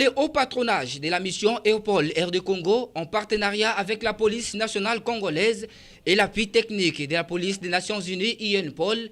le haut patronage de la mission EUPOL RD Congo, en partenariat avec la police nationale congolaise et l'appui technique de la police des Nations Unies UNPOL,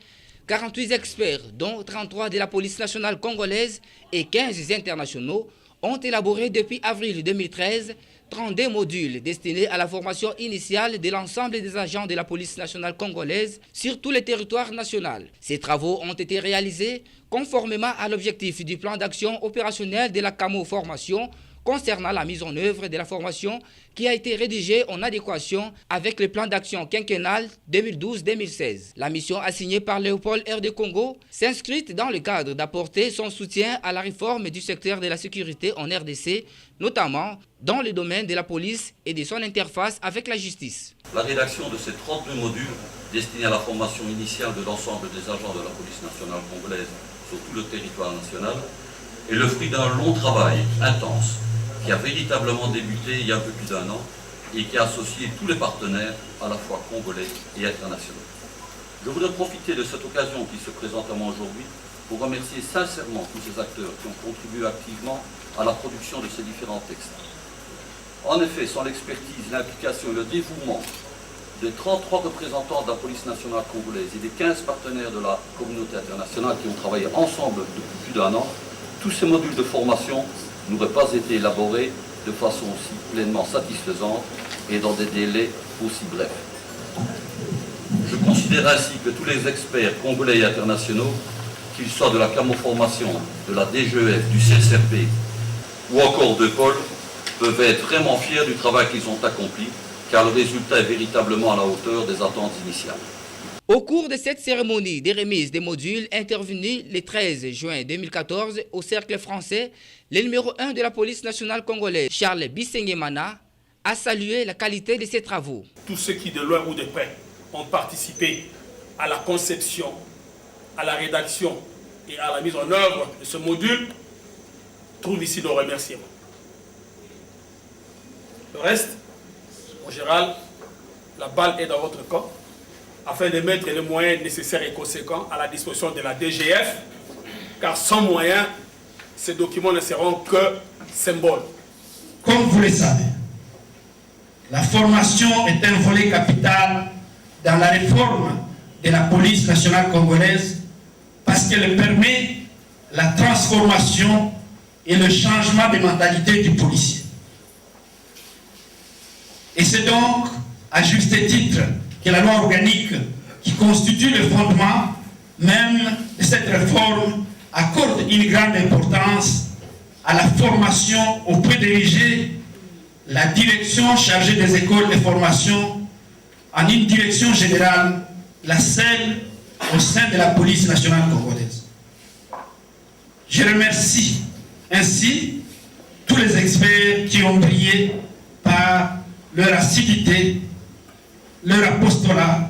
48 experts, dont 33 de la police nationale congolaise et 15 internationaux, ont élaboré depuis avril 2013 32 modules destinés à la formation initiale de l'ensemble des agents de la police nationale congolaise sur tout le territoire national. Ces travaux ont été réalisés conformément à l'objectif du plan d'action opérationnel de la CAMO Formation concernant la mise en œuvre de la formation qui a été rédigée en adéquation avec le plan d'action quinquennal 2012-2016. La mission assignée par Léopold RD Congo s'inscrit dans le cadre d'apporter son soutien à la réforme du secteur de la sécurité en RDC, notamment dans le domaine de la police et de son interface avec la justice. La rédaction de ces 32 modules destinés à la formation initiale de l'ensemble des agents de la police nationale congolaise sur tout le territoire national est le fruit d'un long travail intense qui a véritablement débuté il y a un peu plus d'1 an et qui a associé tous les partenaires, à la fois congolais et internationaux. Je voudrais profiter de cette occasion qui se présente à moi aujourd'hui pour remercier sincèrement tous ces acteurs qui ont contribué activement à la production de ces différents textes. En effet, sans l'expertise, l'implication et le dévouement des 33 représentants de la police nationale congolaise et des 15 partenaires de la communauté internationale qui ont travaillé ensemble depuis plus d'1 an, tous ces modules de formation n'auraient pas été élaborés de façon aussi pleinement satisfaisante et dans des délais aussi brefs. Je considère ainsi que tous les experts congolais et internationaux, qu'ils soient de la CAMO Formation, de la DGEF, du CSRP ou encore de Pôle, peuvent être vraiment fiers du travail qu'ils ont accompli, car le résultat est véritablement à la hauteur des attentes initiales. Au cours de cette cérémonie de remise des modules intervenue le 13 juin 2014 au Cercle français, le numéro 1 de la police nationale congolaise, Charles Bisengemana, a salué la qualité de ces travaux. Tous ceux qui de loin ou de près ont participé à la conception, à la rédaction et à la mise en œuvre de ce module trouvent ici nos remerciements. Le reste, en général, la balle est dans votre camp, afin de mettre les moyens nécessaires et conséquents à la disposition de la DGF, car sans moyens, ces documents ne seront que symboles. Comme vous le savez, la formation est un volet capital dans la réforme de la police nationale congolaise parce qu'elle permet la transformation et le changement de mentalité du policier. Et c'est donc, à juste titre, que la loi organique qui constitue le fondement même de cette réforme accorde une grande importance à la formation où peut diriger la direction chargée des écoles de formation en une direction générale, la seule au sein de la police nationale congolaise. Je remercie ainsi tous les experts qui ont brillé par leur assiduité, leur apostolat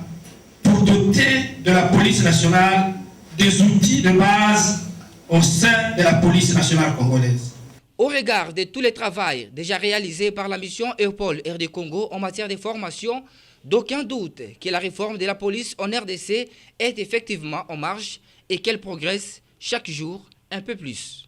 pour doter de la police nationale des outils de base au sein de la police nationale congolaise. Au regard de tout le travail déjà réalisé par la mission EUPOL RD Congo en matière de formation, d'aucun doute que la réforme de la police en RDC est effectivement en marche et qu'elle progresse chaque jour un peu plus.